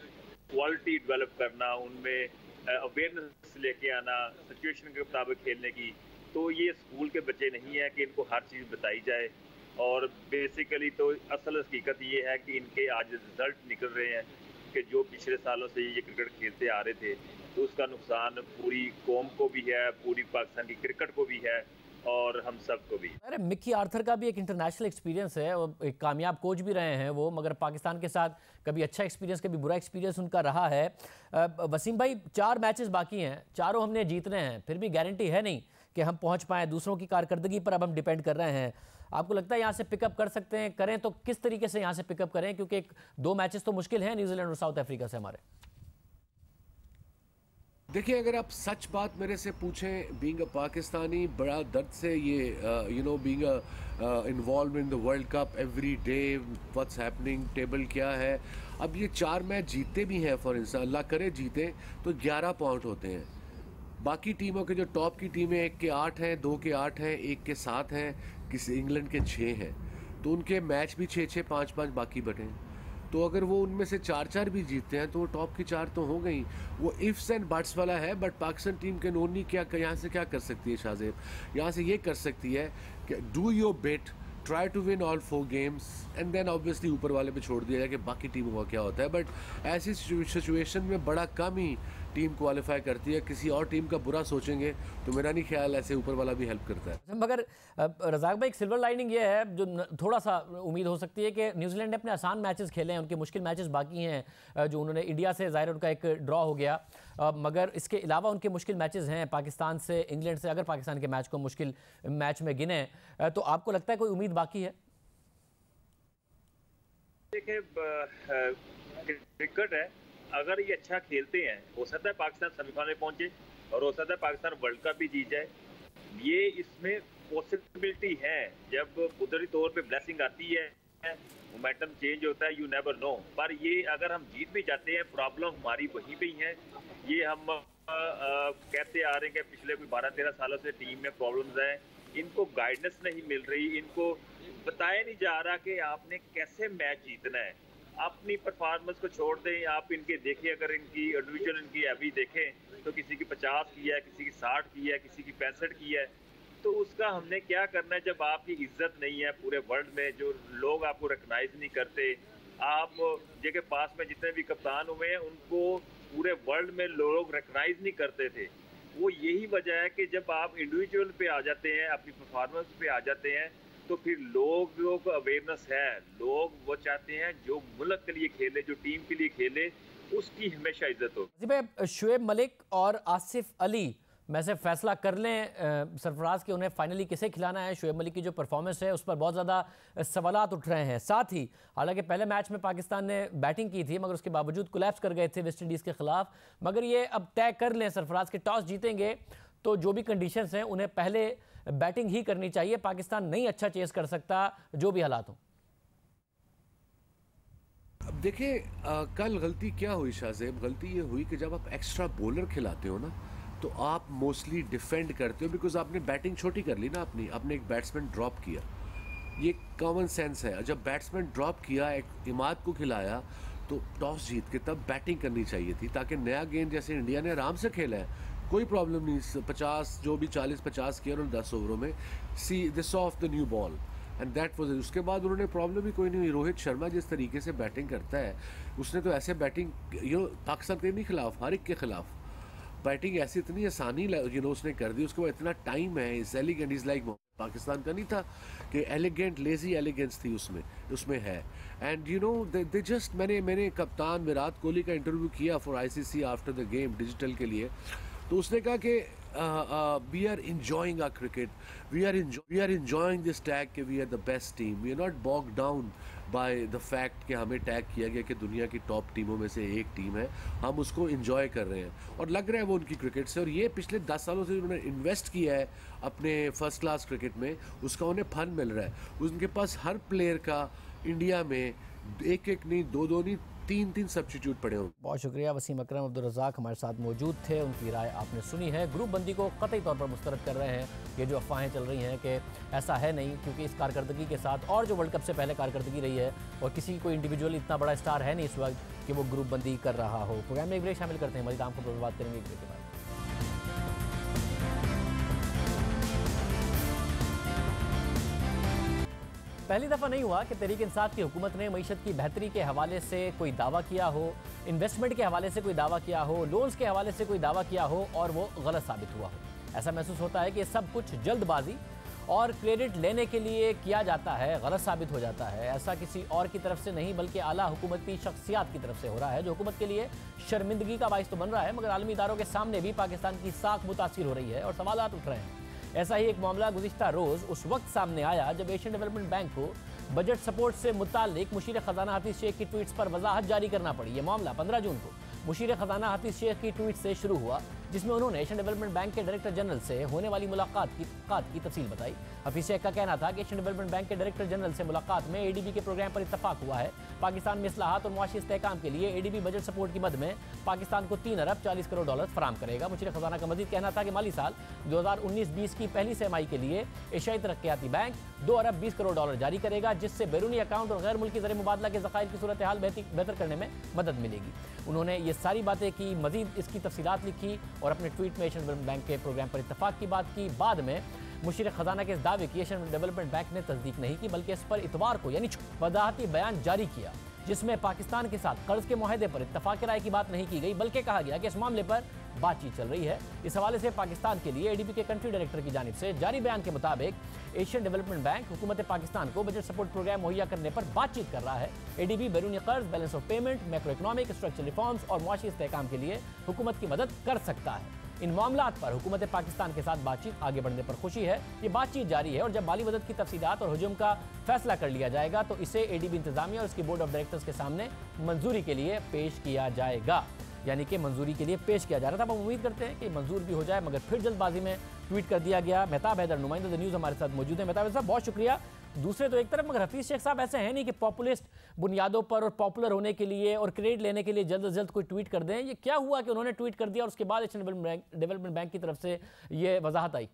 क्वालिटी डेवलप करना, उनमें अवेयरनेस लेके आना, सिचुएशन के मुताबिक खेलने की। तो ये स्कूल के बच्चे नहीं है कि इनको हर चीज़ बताई जाए। और बेसिकली तो असल हकीकत ये है कि इनके आज रिजल्ट निकल रहे हैं कि जो पिछले सालों से ये क्रिकेट खेलते आ रहे थे, तो उसका नुकसान पूरी कौम को भी है, पूरी पाकिस्तान की क्रिकेट को भी है और हम सबको भी। अरे मिकी आर्थर का भी एक इंटरनेशनल एक्सपीरियंस है, एक कामयाब कोच भी रहे हैं वो, मगर पाकिस्तान के साथ कभी अच्छा एक्सपीरियंस कभी बुरा एक्सपीरियंस उनका रहा है। वसीम भाई, 4 मैचेस बाकी हैं, चारों हमने जीतने हैं, फिर भी गारंटी है नहीं कि हम पहुंच पाएं, दूसरों की कारकर्दगी पर अब हम डिपेंड कर रहे हैं। आपको लगता है यहाँ से पिकअप कर सकते हैं? करें तो किस तरीके से यहाँ से पिकअप करें, क्योंकि 2 मैचेस तो मुश्किल हैं न्यूजीलैंड और साउथ अफ्रीका से हमारे। देखिए, अगर आप सच बात मेरे से पूछें, बीइंग अ पाकिस्तानी, बड़ा दर्द से ये being involve in the world cup every day, what's happening, table क्या है। अब ये 4 मैच जीतते भी हैं, फॉर इंस्टेंस अल्लाह करे जीते तो 11 पॉइंट होते हैं। बाकी टीमों के जो टॉप की टीमें 1 के 8 हैं, 2 के 8 हैं, 1 के 7 हैं, किसी इंग्लैंड के 6 हैं, तो उनके मैच भी 6-6, 5-5 बाकी बटे हैं। तो अगर वो उनमें से 4-4 भी जीतते हैं तो वो टॉप की 4 तो हो गई। वो इफ्स एंड बट्स वाला है, बट पाकिस्तान टीम के नोनी क्या यहाँ से क्या कर सकती है शाहजेब? यहाँ से ये कर सकती है कि do your bet, try to win all 4 games and then obviously ऊपर वाले पे छोड़ दिया जाए कि बाकी टीमों का क्या होता है। बट ऐसी सिचुएशन में बड़ा कम ही टीम क्वालिफाई करती है। किसी और टीम का बुरा सोचेंगे तो मेरा नहीं ख्याल ऐसे ऊपर वाला भी हेल्प करता है। मगर रज़ाक भाई, एक सिल्वर लाइनिंग ये है जो थोड़ा सा उम्मीद हो सकती है कि न्यूजीलैंड ने अपने आसान मैचेस खेले हैं, उनके मुश्किल मैचेस बाकी हैं जो उन्होंने इंडिया से, ज़ाहिर उनका एक ड्रॉ हो गया, मगर इसके अलावा उनके मुश्किल मैचेस हैं पाकिस्तान से, इंग्लैंड से। अगर पाकिस्तान के मैच को मुश्किल मैच में गिने तो आपको लगता है कोई उम्मीद बाकी है? देखिए, क्रिकेट है, अगर ये अच्छा खेलते हैं हो सकता है पाकिस्तान सेमीफाइनल में पहुंचे और हो सकता है पाकिस्तान वर्ल्ड कप भी जीत जाए। ये इसमें पॉसिबिलिटी है। जब कुदरती तौर पे ब्लेसिंग आती है, मोमेंटम चेंज होता है, यू नेवर नो। पर ये अगर हम जीत भी जाते हैं, प्रॉब्लम हमारी वहीं पे ही है। ये हम कहते आ रहे हैं कि पिछले कोई 12-13 सालों से टीम में प्रॉब्लम्स हैं, इनको गाइडेंस नहीं मिल रही, इनको बताया नहीं जा रहा कि आपने कैसे मैच जीतना है। अपनी परफॉर्मेंस को छोड़ दें, आप इनके देखें, अगर इनकी इंडिविजुअल इनकी एवरेज देखें तो किसी की 50 की है, किसी की 60 की है, किसी की 65 की है। तो उसका हमने क्या करना है जब आपकी इज्जत नहीं है पूरे वर्ल्ड में, जो लोग आपको रिकॉग्नाइज नहीं करते। आप जिनके पास में जितने भी कप्तान हुए हैं उनको पूरे वर्ल्ड में लोग रिकॉग्नाइज नहीं करते थे। वो यही वजह है कि जब आप इंडिविजुअल पे आ जाते हैं, अपनी परफॉर्मेंस पे आ जाते हैं, तो फिर लोगों को अवेयरनेस है। लोग वो चाहते हैं जो मुल्क के लिए खेले, जो टीम के लिए खेले, उसकी हमेशा इज्जत हो। शुएब मलिक और आसिफ अली में से फैसला कर लें सरफराज कि उन्हें फाइनली किसे खिलाना है। शुएब मलिक की जो परफॉर्मेंस है उस पर बहुत ज़्यादा सवालात उठ रहे हैं। साथ ही हालांकि पहले मैच में पाकिस्तान ने बैटिंग की थी मगर उसके बावजूद कोलैप्स कर गए थे वेस्ट इंडीज़ के खिलाफ। मगर ये अब तय कर लें सरफराज के टॉस जीतेंगे तो जो भी कंडीशंस हैं उन्हें पहले बैटिंग ही करनी चाहिए। पाकिस्तान नहीं अच्छा चेस कर सकता जो भी हालात हों। अब देखिए, कल गलती क्या हुई शाहजेब? गलती ये हुई कि जब आप एक्स्ट्रा बॉलर खिलाते हो ना तो आप मोस्टली डिफेंड करते हो, बिकॉज आपने बैटिंग छोटी कर ली ना, आपने एक बैट्समैन ड्रॉप किया। ये कॉमन सेंस है। जब बैट्समैन ड्रॉप किया, एक इमाद को खिलाया, तो टॉस जीत के तब बैटिंग करनी चाहिए थी, ताकि नया गेंद जैसे इंडिया ने आराम से खेला है, कोई प्रॉब्लम नहीं। 50 जो भी 40-50 किया उन्होंने 10 ओवरों में। See this of the new ball and that was. उसके बाद उन्होंने प्रॉब्लम ही कोई नहीं हुई। रोहित शर्मा जिस तरीके से बैटिंग करता है, उसने तो ऐसे बैटिंग पाकिस्तान के नहीं खिलाफ, हर एक के खिलाफ बैटिंग ऐसी इतनी आसानी उसने कर दी। उसके बाद इतना टाइम है, इस एलिगेंट इज लाइक पाकिस्तान का नहीं था कि एलिगेंट लेजी एलिगेंस थी उसमें है। एंड दे जस्ट मैंने कप्तान विराट कोहली का इंटरव्यू किया for ICC after the game digital के लिए, तो उसने कहा कि we are enjoying our cricket, we are enjoying this tag कि we are the best team, we are not bog down by the fact कि हमें टैग किया गया कि दुनिया की टॉप टीमों में से एक टीम है। हम उसको इंजॉय कर रहे हैं और लग रहा है वो उनकी क्रिकेट से। और ये पिछले 10 सालों से उन्होंने इन्वेस्ट किया है अपने फर्स्ट क्लास क्रिकेट में, उसका उन्हें फन मिल रहा है। उनके पास हर प्लेयर का इंडिया में एक नहीं, दो नहीं, 3 सब्स्टिट्यूट पड़े हों। बहुत शुक्रिया। वसीम अकरम अब्दुल रज़ाक हमारे साथ मौजूद थे, उनकी राय आपने सुनी है। ग्रुप बंदी को कतई तौर पर मुस्तरद कर रहे हैं। ये जो अफवाहें चल रही हैं कि ऐसा है नहीं, क्योंकि इस कारकर्दगी के साथ और जो वर्ल्ड कप से पहले कारकर्दगी रही है और किसी कोई इंडिविजुअल इतना बड़ा स्टार है नहीं इस वक्त कि वो ग्रुप बंदी कर रहा हो। प्रोग्राम में एक ब्रेक शामिल करते हैं, मज़ीद आम खबरों पर बात करेंगे एक ब्रेक के बाद। पहली दफ़ा नहीं हुआ कि तहरीक इंसाफ की हुकूमत ने मईशत की बेहतरी के हवाले से कोई दावा किया हो, इन्वेस्टमेंट के हवाले से कोई दावा किया हो, लोन्स के हवाले से कोई दावा किया हो और वो गलत साबित हुआ हो। ऐसा महसूस होता है कि सब कुछ जल्दबाजी और क्रेडिट लेने के लिए किया जाता है, गलत साबित हो जाता है। ऐसा किसी और की तरफ से नहीं बल्कि आला हुकूमती शख्सियात की तरफ से हो रहा है, जो हुकूमत के लिए शर्मिंदगी का बाइस तो बन रहा है, मगर आलमी इदारों के सामने भी पाकिस्तान की साख मुतासिर हो रही है और सवालात उठ रहे हैं ऐसा ही एक मामला गुज़िश्ता रोज़ उस वक्त सामने आया जब एशियन डेवलपमेंट बैंक को बजट सपोर्ट से मुताल्लिक मुशीर खजाना हफीज शेख की ट्वीट्स पर वजाहत जारी करना पड़ी। यह मामला 15 जून को मुशीर खजाना हफीज शेख की ट्वीट से शुरू हुआ, जिसमें उन्होंने एशियन डेवलपमेंट बैंक के डायरेक्टर जनरल से होने वाली मुलाकात की तफसील बताई। हफीज शेख का कहना था कि एशियन डेवलपमेंट बैंक के डायरेक्टर जनरल से मुलाकात में एडीबी के प्रोग्राम पर इत्तफाक हुआ है। पाकिस्तान में इस्लाहात और मुआशी इस्तेहकाम के लिए एडीबी बजट सपोर्ट की मद में पाकिस्तान को 3 अरब 40 करोड़ डॉलर फराम करेगा। मुशीर खजाना का मजीद कहना था कि माली साल 2019-20 की पहली तिमाही के लिए एशियाई तरक्याती बैंक 2 अरब 20 करोड़ डॉलर जारी करेगा, जिससे बैरूनी अकाउंट और गैर मुल्की ज़र मुबादला के ज़खायर की सूरत हाल बेहतर करने में मदद मिलेगी। उन्होंने ये सारी बातें की, मजीद इसकी तफसीलात लिखी और अपने ट्वीट में एशियन डेवलपमेंट बैंक के प्रोग्राम पर इत्तफाक की बात की। बाद में मुशीर खजाना के इस दावे की एशियन डेवलपमेंट बैंक ने तस्दीक नहीं की, बल्कि इस पर इतवार को यानी वजाहती बयान जारी किया, जिसमें पाकिस्तान के साथ कर्ज के मुआहदे पर इत्तफाक राय की बात नहीं की गई, बल्कि कहा गया कि इस मामले पर बातचीत चल रही है। इस हवाले से पाकिस्तान के लिए एडीबी के कंट्री डायरेक्टर की जानिब से जारी बयान के मुताबिक एशियन डेवलपमेंट बैंक हुकूमत पाकिस्तान को बजट सपोर्ट प्रोग्राम मुहैया करने पर बातचीत कर रहा है। एडीबी बैरूनी कर्ज, balance of payment, macro economic, structural reforms और मुआशी इस्तेहकाम के लिए हुकूमत की मदद कर सकता है। इन मामलात पर हुकूमत पाकिस्तान के साथ बातचीत आगे बढ़ने पर खुशी है। ये बातचीत जारी है और जब माली मदद की तफसीलात और हुजूम का फैसला कर लिया जाएगा तो इसे एडीबी इंतजामिया और उसकी बोर्ड ऑफ डायरेक्टर्स के सामने मंजूरी के लिए पेश किया जाएगा, यानी कि मंजूरी के लिए पेश किया जा रहा था। हम उम्मीद करते हैं कि मंजूर भी हो जाए, मगर फिर जल्दबाजी में ट्वीट कर दिया गया। मेहताब हैदर, नुमाइंदा द न्यूज़, हमारे साथ मौजूद है। मेहताब साहब, बहुत शुक्रिया। दूसरे तो एक तरफ, मगर हफीज शेख साहब ऐसे हैं नहीं कि पॉपुलिस्ट बुनियादों पर और पॉपुलर होने के लिए और क्रेडिट लेने के लिए जल्द से जल्द कोई ट्वीट कर दें। ये क्या हुआ कि उन्होंने ट्वीट कर दिया और उसके बाद एशियन डेवलपमेंट बैंक की तरफ से ये वजाहत आई?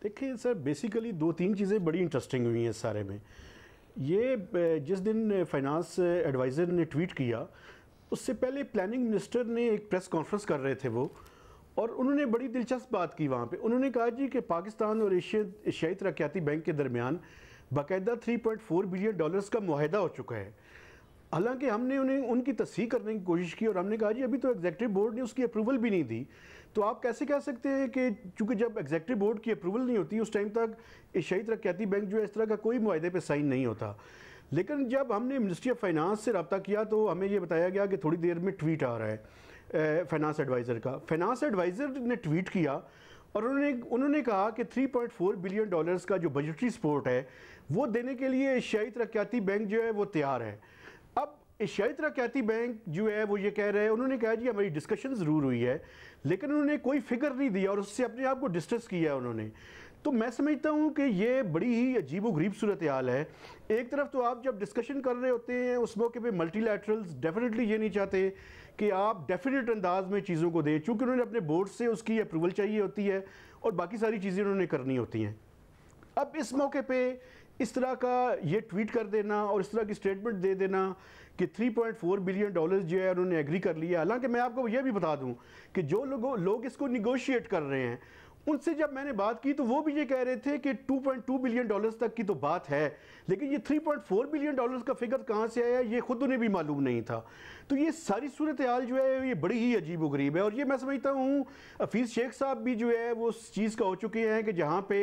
देखिए सर, बेसिकली 2-3 चीज़ें बड़ी इंटरेस्टिंग हुई हैं इस सारे में। ये जिस दिन फाइनेंस एडवाइज़र ने ट्वीट किया, उससे पहले प्लानिंग मिनिस्टर ने एक प्रेस कॉन्फ्रेंस कर रहे थे वो, और उन्होंने बड़ी दिलचस्प बात की वहाँ पे। उन्होंने कहा जी कि पाकिस्तान और एशियाई तरक्याती बैंक के दरमियान बाकायदा 3.4 बिलियन डॉलर्स का मुआहदा हो चुका है। हालांकि हमने उन्हें उनकी तस्दीक करने की कोशिश की और हमने कहा जी अभी तो एग्जीक्यूटिव बोर्ड ने उसकी अप्रूवल भी नहीं दी, तो आप कैसे कह सकते हैं कि चूँकि जब एग्जीक्यूटिव बोर्ड की अप्रूवल नहीं होती उस टाइम तक एशियाई तरक्याती बैंक जो है इस तरह का कोई मुआहदे पर साइन नहीं होता। लेकिन जब हमने मिनिस्ट्री ऑफ फाइनेंस से रब्ता किया तो हमें ये बताया गया कि थोड़ी देर में ट्वीट आ रहा है फाइनेंस एडवाइज़र का। फाइनेंस एडवाइज़र ने ट्वीट किया और उन्होंने कहा कि 3.4 बिलियन डॉलर्स का जो बजटरी सपोर्ट है वो देने के लिए एशियाई तरक्याती बैंक जो है वो तैयार है। अब एशियाई तरक्याती बैंक जो है वो ये कह रहे हैं, उन्होंने कहा जी हमारी डिस्कशन ज़रूर हुई है, लेकिन उन्होंने कोई फिगर नहीं दिया और उससे अपने आप को डिस्टेंस किया है उन्होंने। तो मैं समझता हूँ कि ये बड़ी ही अजीब व गरीब सूरत हाल है। एक तरफ तो आप जब डिस्कशन कर रहे होते हैं उस मौके पे मल्टीलैटरल्स डेफिनेटली ये नहीं चाहते कि आप डेफिनेट अंदाज में चीज़ों को दें, चूँकि उन्होंने अपने बोर्ड से उसकी अप्रूवल चाहिए होती है और बाकी सारी चीज़ें उन्होंने करनी होती हैं। अब इस मौके पे इस तरह का ये ट्वीट कर देना और इस तरह की स्टेटमेंट दे देना कि 3.4 बिलियन डॉलर्स जो है उन्होंने एग्री कर लिया। हालांकि मैं आपको ये भी बता दूं कि जो लोग इसको निगोशिएट कर रहे हैं उनसे जब मैंने बात की तो वो भी ये कह रहे थे कि 2.2 बिलियन डॉलर्स तक की तो बात है, लेकिन ये 3.4 बिलियन डॉलर्स का फिगर कहाँ से आया ये खुद उन्हें भी मालूम नहीं था। तो ये सारी सूरत हाल जो है ये बड़ी ही अजीब व गरीब है और ये मैं समझता हूँ हफीज़ शेख साहब भी जो है वो उस चीज़ का हो चुके हैं कि जहाँ पे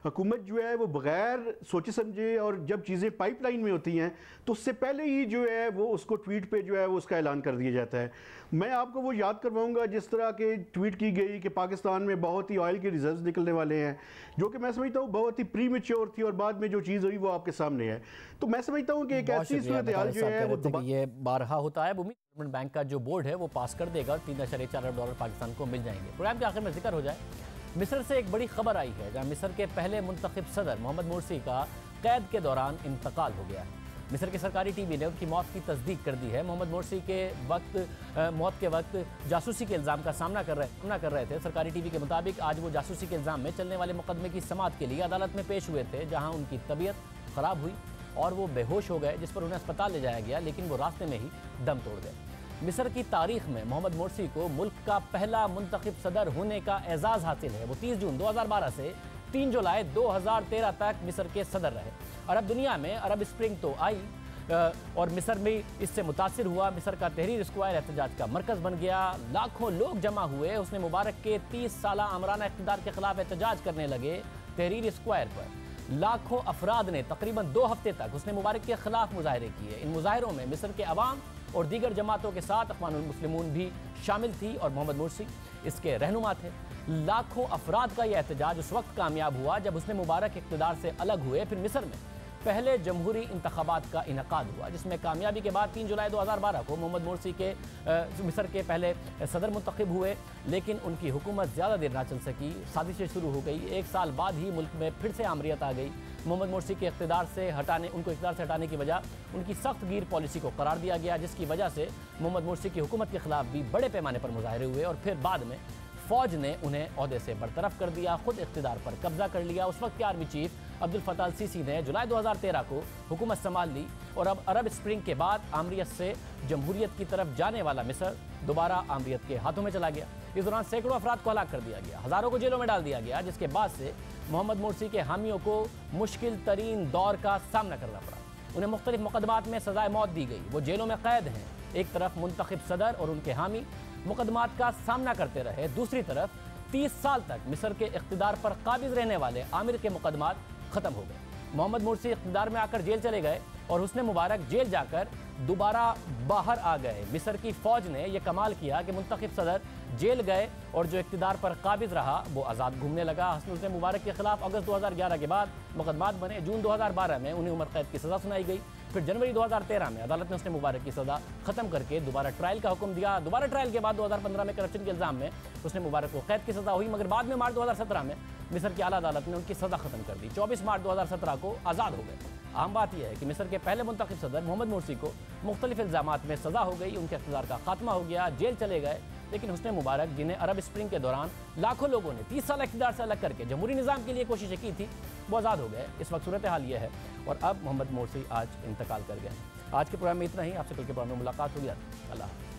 हुकूमत जो है वो बग़ैर सोचे समझे और जब चीज़ें पाइपलाइन में होती हैं तो उससे पहले ही जो है वो उसको ट्वीट पे जो है वो उसका ऐलान कर दिया जाता है। मैं आपको वो याद करवाऊंगा जिस तरह के ट्वीट की गई कि पाकिस्तान में बहुत ही ऑयल के रिजर्व्स निकलने वाले हैं, जो कि मैं समझता हूँ बहुत ही प्रीमेच्योर थी और बाद में जो चीज़ हुई वो आपके सामने है। तो मैं समझता हूँ कि एक ऐसी सूरत हाल जो है वो ये बारहा होता है। डेवलपमेंट बैंक का जो बोर्ड है वो पास कर देगा और 3.4 अरब डॉलर पाकिस्तान को मिल जाएंगे। प्रोग्राम के आखिर में जिक्र हो जाए, मिस्र से एक बड़ी खबर आई है जहां मिस्र के पहले मुंतखब सदर मोहम्मद मुर्सी का कैद के दौरान इंतकाल हो गया है। मिस्र की सरकारी टीवी ने उनकी मौत की तस्दीक कर दी है। मोहम्मद मुर्सी के मौत के वक्त जासूसी के इल्ज़ाम का सामना कर रहे थे। सरकारी टीवी के मुताबिक आज वो जासूसी के इल्ज़ाम में चलने वाले मुकदमे की समाअत के लिए अदालत में पेश हुए थे, जहाँ उनकी तबीयत ख़राब हुई और वो बेहोश हो गए, जिस पर उन्हें अस्पताल ले जाया गया, लेकिन वो रास्ते में ही दम तोड़ गए। मिस्र की तारीख में मोहम्मद मुर्सी को मुल्क का पहला मुंतखब सदर होने का एजाज़ हासिल है। वो 30 जून 2012 से 3 जुलाई 2013 तक मिस्र के सदर रहे। अरब दुनिया में अरब स्प्रिंग तो आई और मिस्र में इससे मुतासिर हुआ। मिस्र का तहरीर स्क्वायर एहतजाज का मरकज़ बन गया। लाखों लोग जमा हुए उसने मुबारक के 30 साला आमराना इक़्तिदार के खिलाफ एहतजाज करने लगे। तहरीर स्क्वायर पर लाखों अफराद ने तकरीबन 2 हफ्ते तक उसने मुबारक के खिलाफ मुजाहरे किए। इन मुजाहरों में मिस्र के अवाम और दीगर जमातों के साथ अख़वानुल मुस्लिमून भी शामिल थी और मोहम्मद मुर्सी इसके रहनुमा थे। लाखों अफराद का यह एहतजाज उस वक्त कामयाब हुआ जब उसने मुबारक इक़्तिदार से अलग हुए। फिर मिस्र में पहले जमहूरी इंतखाबात का इनकाद हुआ, जिसमें कामयाबी के बाद 3 जुलाई 2012 को मोहम्मद मोर्सी के मिस्र के पहले सदर मुंतखब हुए, लेकिन उनकी हुकूमत ज़्यादा देर ना चल सकी। साजिशें शुरू हो गई। 1 साल बाद ही मुल्क में फिर से आमरीत आ गई। मोहम्मद मोर्सी के उनको इक़्तिदार से हटाने की वजह उनकी सख्त गिर पॉलिसी को करार दिया गया, जिसकी वजह से मोहम्मद मोर्सी की हुकूमत के खिलाफ भी बड़े पैमाने पर मुजाहरे हुए और फिर बाद में फ़ौज ने उन्हें ओहदे से बरतरफ कर दिया, खुद इक़्तिदार पर कब्जा कर लिया। उस वक्त के आर्मी चीफ अब्दुल फताह अल-सीसी ने जुलाई 2013 को हुकूमत संभाल ली और अब अरब स्प्रिंग के बाद आमरीत से जमहूरियत की तरफ जाने वाला मिस्र दोबारा आमरीत के हाथों में चला गया। इस दौरान सैकड़ों अफराद को हलाक कर दिया गया, हज़ारों को जेलों में डाल दिया गया, जिसके बाद से मोहम्मद मोर्सी के हामियों को मुश्किल तरीन दौर का सामना करना पड़ा। उन्हें मुख्तलिफ मुकदमात में सजाए मौत दी गई। वो जेलों में कैद हैं। एक तरफ मुंतखब सदर और उनके हामी मुकदमात का सामना करते रहे, दूसरी तरफ 30 साल तक मिस्र के इक़्तिदार पर काबिज रहने वाले आमिर के मुकदमात ख़त्म हो गए। मोहम्मद मोर्सी इक़्तिदार में आकर जेल चले गए और हुस्ने मुबारक जेल जाकर दोबारा बाहर आ गए। मिस्र की फ़ौज ने यह कमाल किया कि मुंतखब सदर जेल गए और जो इक़्तिदार पर काबिज रहा वो आज़ाद घूमने लगा। हुस्ने मुबारक के खिलाफ अगस्त 2011 के बाद मुकदमात बने। जून 2012 में उन्हें उम्र कैद की सज़ा सुनाई गई। फिर जनवरी 2013 में अदालत ने हुस्ने मुबारक की सज़ा ख़त्म करके दोबारा ट्रायल का हुक्म दिया। दोबारा ट्रायल के बाद 2015 में करप्शन के इल्ज़ाम में हुस्ने मुबारक को कैद की सज़ा हुई, मगर बाद में मार्च 2017 में मिस्र की आला अदालत ने उनकी सज़ा ख़त्म कर दी। 24 मार्च 2017 को आज़ाद हो गए। अहम बात यह है कि मिस्र के पहले मुंतखब सदर मोहम्मद मोर्सी को मुख्तलिफ इल्ज़ामात में सज़ा हो गई, उनके इक़्तिदार का खात्मा हो गया, जेल चले गए। लेकिन हुस्ने मुबारक, जिन्हें अरब स्प्रिंग के दौरान लाखों लोगों ने 30 साल इक़्तिदार से अलग करके जमहूरी निज़ाम के लिए कोशिशें की थी, वो आज़ाद हो गए। इस वक्त सूरत हाल ये है और अब मोहम्मद मोर्सी आज इंतकाल कर गए। आज के प्रोग्राम में इतना ही। आपसे कल के प्रोग्राम में मुलाकात होगी। अल्लाह हाफ़िज़।